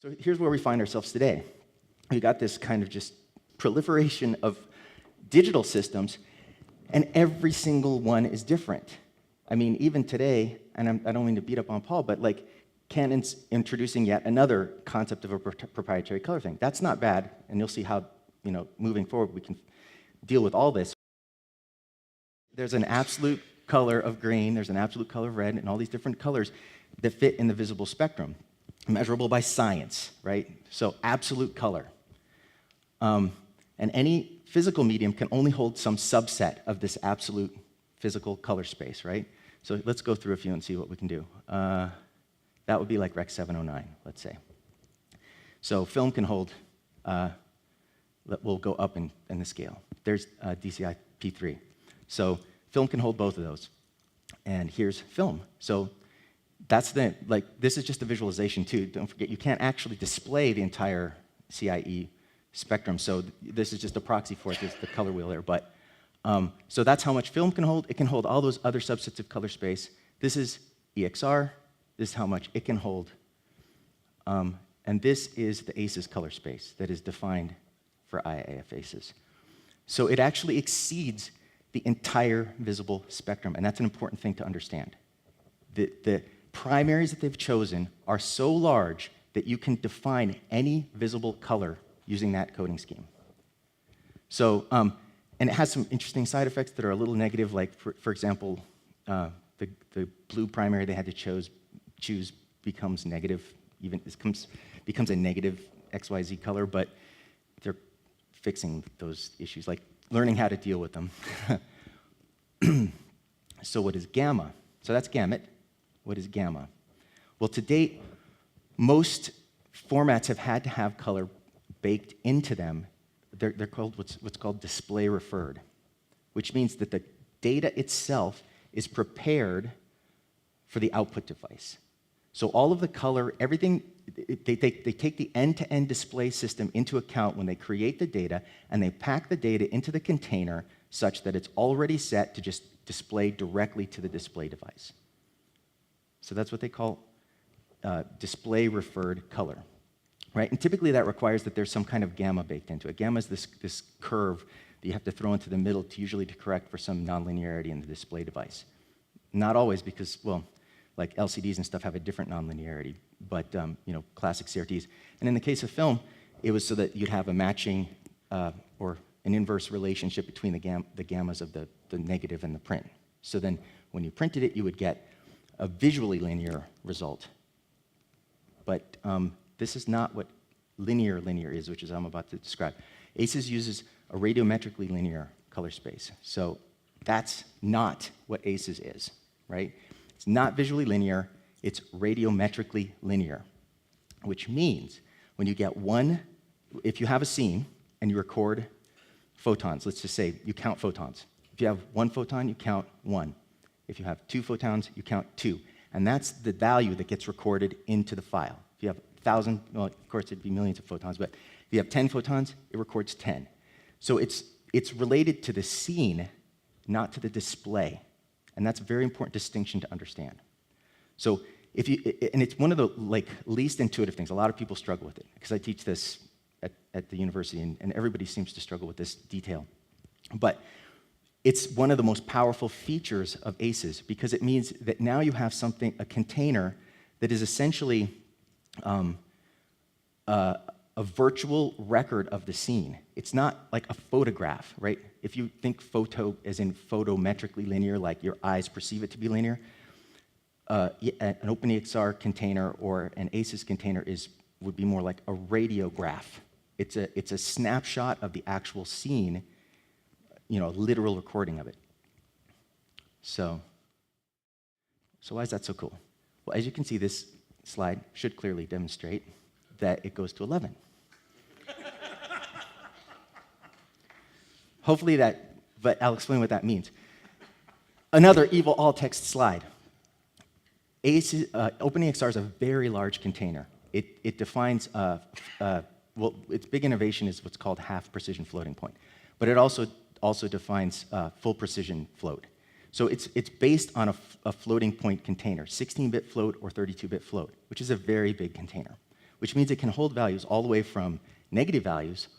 So here's where we find ourselves today. We got this kind of just proliferation of digital systems, and every single one is different. I mean, even today, and I don't mean to beat up on Paul, but like Canon's introducing yet another concept of a proprietary color thing. That's not bad, and you'll see how, moving forward, we can deal with all this. There's an absolute color of green, there's an absolute color of red, and all these different colors that fit in the visible spectrum, measurable by science, right? So absolute color. And any physical medium can only hold some subset of this absolute physical color space, right? So let's go through a few and see what we can do. That would be like Rec 709, let's say. So film can hold, we'll go up in the scale. There's DCI P3. So film can hold both of those. And here's film. So that's this is just a visualization too. Don't forget, you can't actually display the entire CIE spectrum. So this is just a proxy for it, the color wheel there. But so that's how much film can hold. It can hold all those other subsets of color space. This is EXR. This is how much it can hold. And this is the ACES color space that is defined for IIF ACES. So it actually exceeds the entire visible spectrum, and that's an important thing to understand. The primaries that they've chosen are so large that you can define any visible color using that coding scheme. So, and it has some interesting side effects that are a little negative, like, for example, the blue primary they had to choose becomes negative, becomes a negative XYZ color, but they're fixing those issues, like learning how to deal with them. So what is gamma? So that's gamut. What is gamma? Well, to date, most formats have had to have color baked into them. They're called what's called display referred, which means that the data itself is prepared for the output device. So all of the color, everything, they take the end-to-end display system into account when they create the data, and they pack the data into the container such that it's already set to just display directly to the display device. So that's what they call display referred color, right? And typically that requires that there's some kind of gamma baked into it. Gamma is this curve that you have to throw into the middle usually to correct for some nonlinearity in the display device. Not always, because, well, like LCDs and stuff have a different nonlinearity, but classic CRTs. And in the case of film, it was so that you'd have a matching or an inverse relationship between the gammas of the negative and the print. So then when you printed it, you would get a visually linear result. But this is not what linear is, which is what I'm about to describe. ACES uses a radiometrically linear color space. So that's not what ACES is, right? It's not visually linear, it's radiometrically linear, which means when you get if you have a scene and you record photons, let's just say you count photons. If you have one photon, you count one. If you have two photons, you count two. And that's the value that gets recorded into the file. If you have 1,000, well, of course it'd be millions of photons, but if you have 10 photons, it records 10. So it's related to the scene, not to the display. And that's a very important distinction to understand. So and it's one of the least intuitive things. A lot of people struggle with it, because I teach this at the university, and everybody seems to struggle with this detail. But it's one of the most powerful features of ACES, because it means that now you have a container that is essentially a virtual record of the scene. It's not like a photograph, right? If you think photo as in photometrically linear, like your eyes perceive it to be linear, an OpenEXR container or an ACES container would be more like a radiograph. It's a snapshot of the actual scene, a literal recording of it. So why is that so cool? Well, as you can see, this slide should clearly demonstrate that it goes to 11. Hopefully but I'll explain what that means. Another evil all-text slide. OpenEXR is a very large container. It defines, its big innovation is what's called half-precision floating point. But it also defines full precision float. So it's based on a floating point container, 16-bit float or 32-bit float, which is a very big container, which means it can hold values all the way from negative values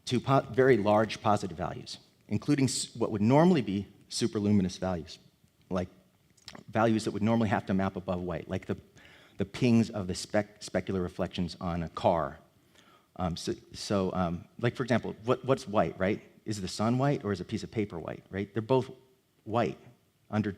to very large positive values, including what would normally be superluminous values, like values that would normally have to map above white, like the pings of the specular reflections on a car. Like for example, what's white, right? Is the sun white or is a piece of paper white, right? They're both white under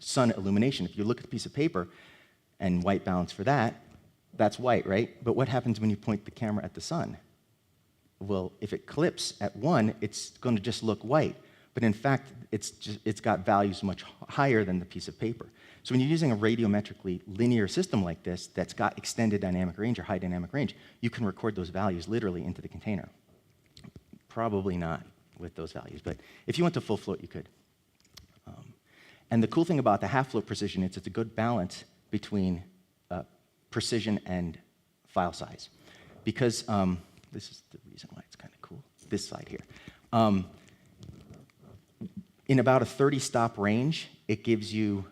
sun illumination. If you look at a piece of paper and white balance for that, that's white, right? But what happens when you point the camera at the sun? Well, if it clips at 1, it's going to just look white. But in fact, it's got values much higher than the piece of paper. So when you're using a radiometrically linear system like this that's got extended dynamic range or high dynamic range, you can record those values literally into the container. Probably not with those values, but if you went to full float, you could. And the cool thing about the half float precision is it's a good balance between precision and file size. Because this is the reason why it's kind of cool, this slide here. In about a 30-stop range, it gives you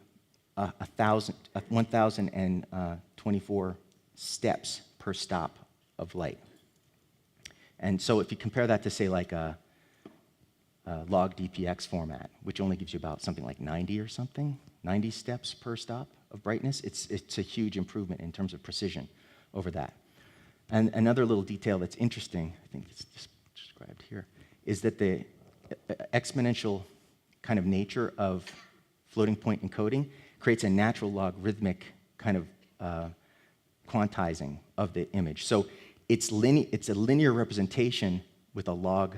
1,024 steps per stop of light. And so if you compare that to, say, like a log DPX format, which only gives you about something like 90 or something, 90 steps per stop of brightness, it's a huge improvement in terms of precision over that. And another little detail that's interesting, I think it's just described here, is that the exponential kind of nature of floating point encoding creates a natural logarithmic kind of quantizing of the image. So it's a linear representation with a log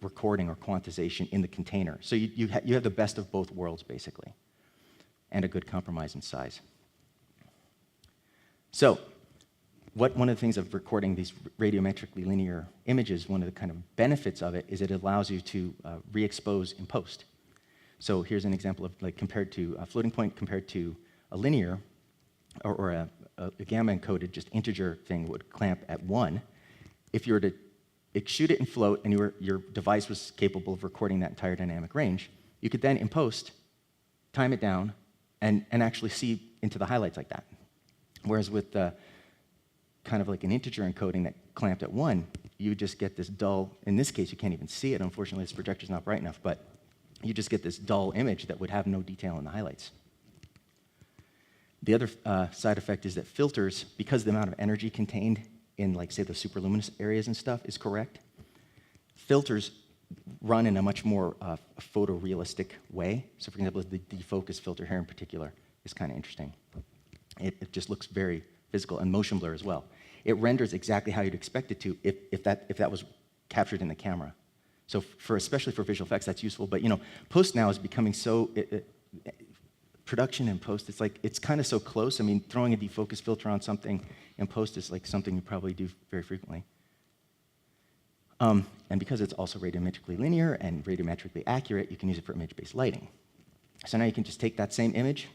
recording or quantization in the container. So you have the best of both worlds, basically, and a good compromise in size. So one of the things of recording these radiometrically linear images, one of the kind of benefits of it is it allows you to re-expose in post. So here's an example of, like, compared to a floating point compared to a linear or a gamma encoded just integer thing would clamp at 1. If you were to shoot it and float and your device was capable of recording that entire dynamic range, you could then in post time it down and actually see into the highlights like that. Whereas with kind of like an integer encoding that clamped at 1, you just get this dull, in this case you can't even see it, unfortunately this projector's not bright enough, but you just get this dull image that would have no detail in the highlights. The other side effect is that filters, because the amount of energy contained in, like, say, the superluminous areas and stuff is correct, filters run in a much more photorealistic way. So for example, the defocus filter here in particular is kind of interesting. It just looks very physical, and motion blur as well. It renders exactly how you'd expect it to if that was captured in the camera. So especially for visual effects, that's useful. But post now is becoming so production and post. It's kind of so close. I mean, throwing a defocus filter on something in post is like something you probably do very frequently. And because it's also radiometrically linear and radiometrically accurate, you can use it for image-based lighting. So now you can just take that same image,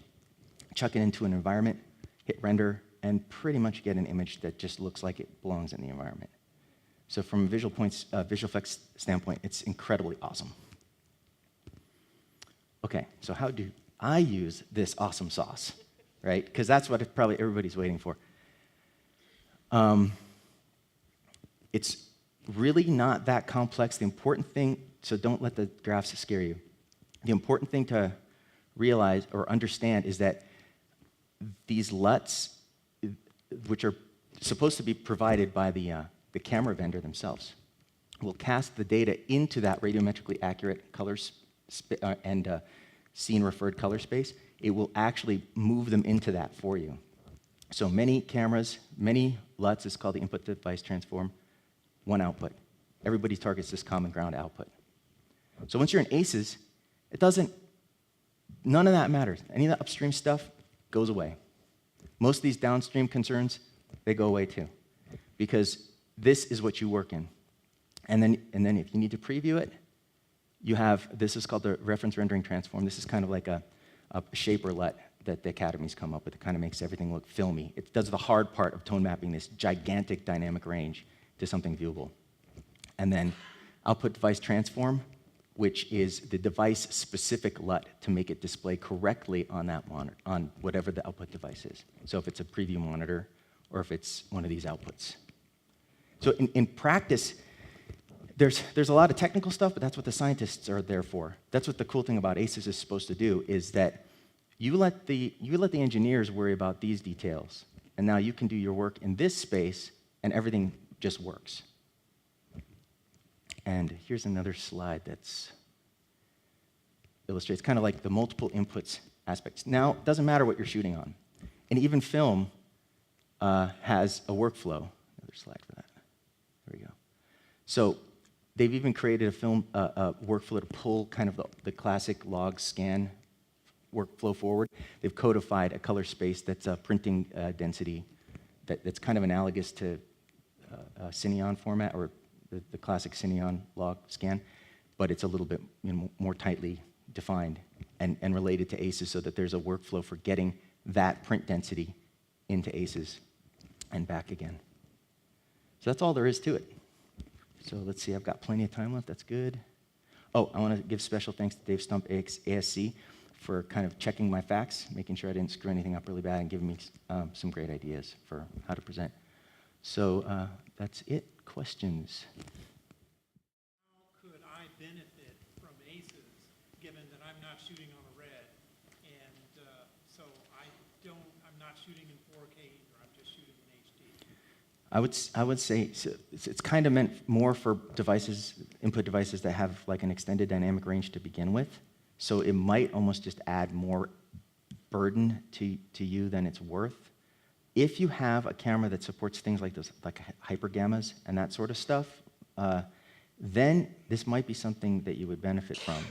chuck it into an environment, hit render, and pretty much get an image that just looks like it belongs in the environment. So from a visual effects standpoint, it's incredibly awesome. Okay, so how do I use this awesome sauce, right? Because that's what probably everybody's waiting for. It's really not that complex. The important thing, so don't let the graphs scare you. The important thing to realize or understand is that these LUTs, which are supposed to be provided by the camera vendor themselves, will cast the data into that radiometrically accurate colors and scene-referred color space. It will actually move them into that for you. So many cameras, many LUTs is called the input device transform, one output. Everybody targets this common ground output. So once you're in ACES, none of that matters. Any of the upstream stuff goes away. Most of these downstream concerns, they go away too, because this is what you work in. And then if you need to preview it, this is called the reference rendering transform. This is kind of like a shaper LUT that the Academy's come up with. It kind of makes everything look filmy. It does the hard part of tone mapping this gigantic dynamic range to something viewable. And then output device transform which is the device-specific LUT to make it display correctly on that monitor, on whatever the output device is. So if it's a preview monitor or if it's one of these outputs. So in practice, there's a lot of technical stuff, but that's what the scientists are there for. That's what the cool thing about ACES is supposed to do, is that you let the engineers worry about these details, and now you can do your work in this space, and everything just works. And here's another slide that's illustrates kind of like the multiple inputs aspects. Now, it doesn't matter what you're shooting on. And even film has a workflow. Another slide for that. There we go. So they've even created a film workflow to pull kind of the classic log scan workflow forward. They've codified a color space that's a printing density that's kind of analogous to Cineon format, or the classic Cineon log scan, but it's a little bit more tightly defined and related to ACES, so that there's a workflow for getting that print density into ACES and back again. So that's all there is to it. So let's see, I've got plenty of time left, that's good. Oh, I want to give special thanks to Dave Stump, ASC, for kind of checking my facts, making sure I didn't screw anything up really bad, and giving me some great ideas for how to present. So that's it. Questions? How could I benefit from ACES, given that I'm not shooting on a red, and so I'm not shooting in 4K either, I'm just shooting in HD? I would say it's kind of meant more for devices, input devices that have like an extended dynamic range to begin with. So it might almost just add more burden to you than it's worth. If you have a camera that supports things like this, like hyper gammas and that sort of stuff, then this might be something that you would benefit from,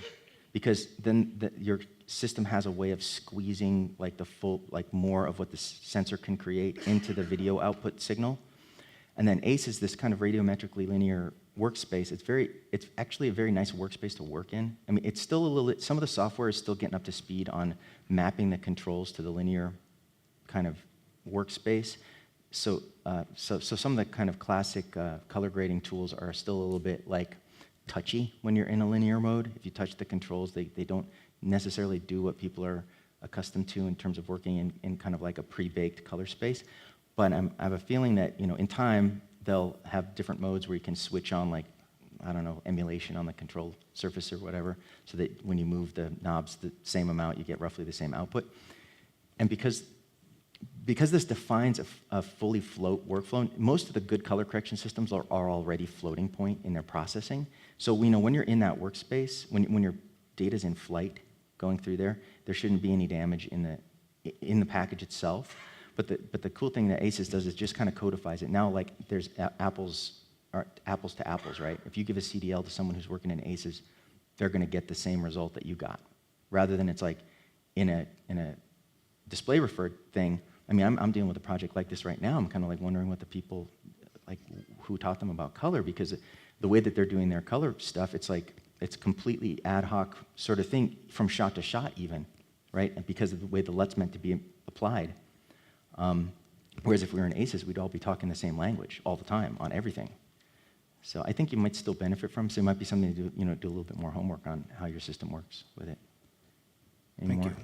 because then your system has a way of squeezing like the full, like more of what the sensor can create into the video output signal. And then ACE is this kind of radiometrically linear workspace. It's actually a very nice workspace to work in. I mean, it's still a little, some of the software is still getting up to speed on mapping the controls to the linear kind of workspace. So some of the kind of classic color grading tools are still a little bit like touchy when you're in a linear mode. If you touch the controls, they don't necessarily do what people are accustomed to in terms of working in kind of like a pre-baked color space. But I have a feeling that, in time, they'll have different modes where you can switch on, like, I don't know, emulation on the control surface or whatever, so that when you move the knobs the same amount, you get roughly the same output. And because this defines a fully float workflow, most of the good color correction systems are already floating point in their processing. So we know when you're in that workspace, when your data's in flight going through there shouldn't be any damage in the package itself. But the cool thing that ACES does is just kind of codifies it. Now, like, there's apples to apples, right? If you give a CDL to someone who's working in ACES, they're going to get the same result that you got, rather than it's like in a display referred thing. I mean, I'm dealing with a project like this right now. I'm kind of like wondering what the people, like, who taught them about color, because the way that they're doing their color stuff, it's like it's completely ad hoc sort of thing from shot to shot even, right? And because of the way the LUT's meant to be applied. Whereas if we were in ACES, we'd all be talking the same language all the time on everything. So I think you might still benefit from. So it might be something to do, do a little bit more homework on how your system works with it. Thank you.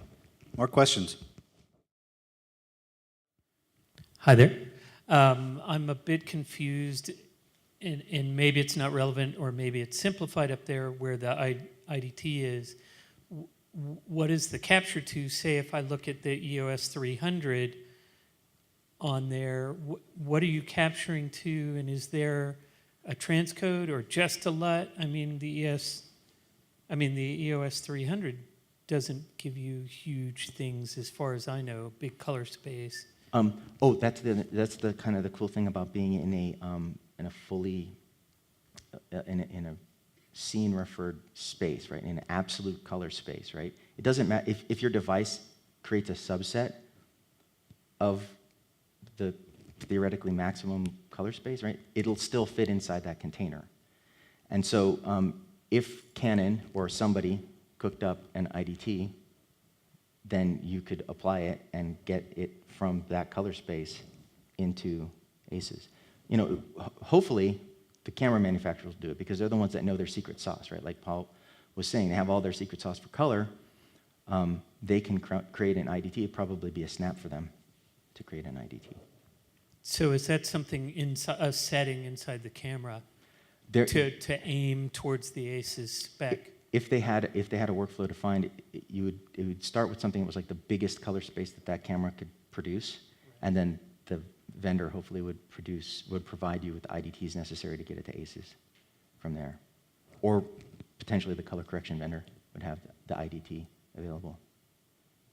More questions? Hi there. I'm a bit confused, and maybe it's not relevant, or maybe it's simplified up there where the IDT is. What is the capture to? Say if I look at the EOS 300 on there, what are you capturing to, and is there a transcode or just a LUT? I mean, the EOS 300 doesn't give you huge things as far as I know, big color space. That's the kind of the cool thing about being in a fully in a scene referred space, right? In an absolute color space, right? It doesn't matter if your device creates a subset of the theoretically maximum color space, right? It'll still fit inside that container. And so if Canon or somebody cooked up an IDT, then you could apply it and get it from that color space into ACES. Hopefully the camera manufacturers will do it, because they're the ones that know their secret sauce, right? Like Paul was saying. They have all their secret sauce for color. They can create an IDT. It'd probably be a snap for them to create an IDT. So is that something inside a setting inside the camera There, to aim towards the ACES spec? if they had a workflow defined, it would start with something that was like the biggest color space that camera could produce, and then the vendor hopefully would provide you with the IDTs necessary to get it to ACES from there, or potentially the color correction vendor would have the IDT available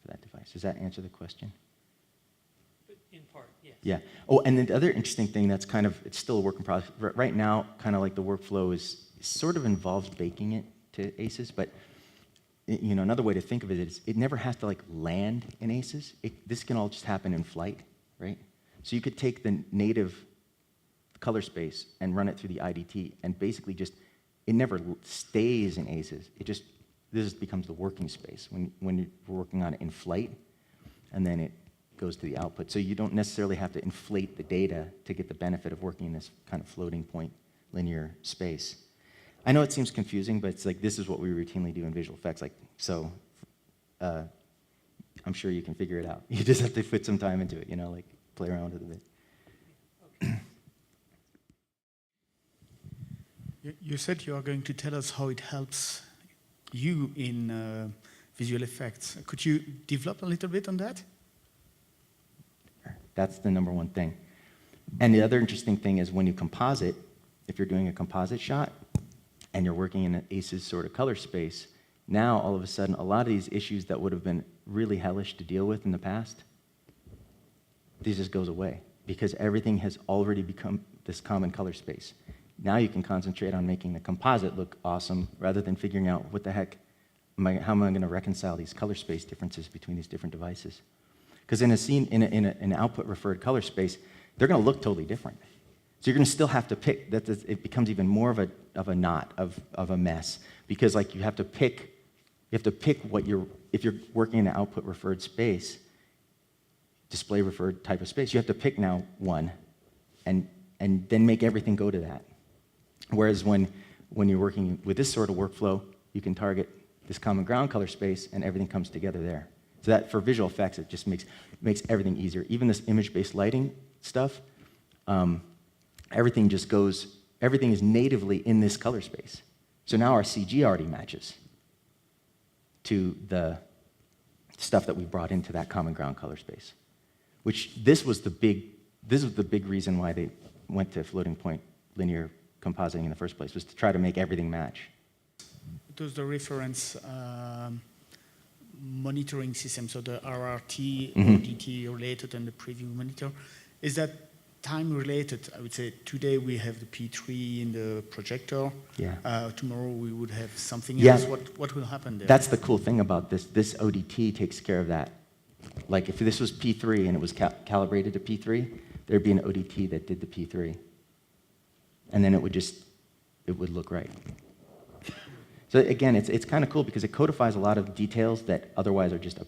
for that device. Does that answer the question? In part, yes. Yeah. Oh, and the other interesting thing that's it's still a work in progress. Right now, kind of like the workflow sort of involves baking it to ACES, but another way to think of it is it never has to like land in ACES. This can all just happen in flight, right? So you could take the native color space and run it through the IDT, and basically it never stays in ACES. This becomes the working space when you're working on it in flight, and then it goes to the output. So you don't necessarily have to inflate the data to get the benefit of working in this kind of floating point linear space. I know it seems confusing, but it's like this is what we routinely do in visual effects. I'm sure you can figure it out. You just have to put some time into it, like play around with it a bit. You said you are going to tell us how it helps you in visual effects. Could you develop a little bit on that? That's the number one thing. And the other interesting thing is when you composite, if you're doing a composite shot and you're working in an ACES sort of color space, now all of a sudden a lot of these issues that would have been really hellish to deal with in the past, this just goes away because everything has already become this common color space. Now you can concentrate on making the composite look awesome rather than figuring out what the heck, how am I going to reconcile these color space differences between these different devices? Because in a scene, in an output-referred color space, they're going to look totally different. So you're going to still have to pick. It becomes even more of a knot of a mess because like you have to pick what if you're working in an output-referred space, display-referred type of space, you have to pick now one, and then make everything go to that. Whereas when you're working with this sort of workflow, you can target this common ground color space, and everything comes together there. So that for visual effects, it just makes everything easier. Even this image-based lighting stuff, everything is natively in this color space. So now our CG already matches to the stuff that we brought into that common ground color space. Which this was the big reason why they went to floating point linear compositing in the first place, was to try to make everything match. It was the reference monitoring system, so the RRT, ODT related, and the preview monitor. Is that time related? I would say today we have the P3 in the projector. Yeah. Tomorrow we would have something Yeah. else. What will happen there? That's the cool thing about this. This ODT takes care of that. Like if this was P3 and it was calibrated to P3, there'd be an ODT that did the P3. And then it would look right. So again, it's kind of cool because it codifies a lot of details that otherwise are just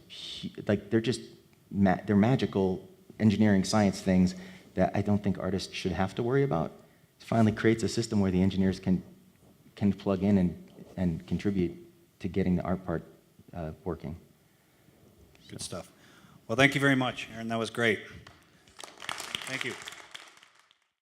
they're magical engineering science things that I don't think artists should have to worry about. It finally creates a system where the engineers can plug in and contribute to getting the art part working. Good stuff. Well, thank you very much, Aaron. That was great. Thank you.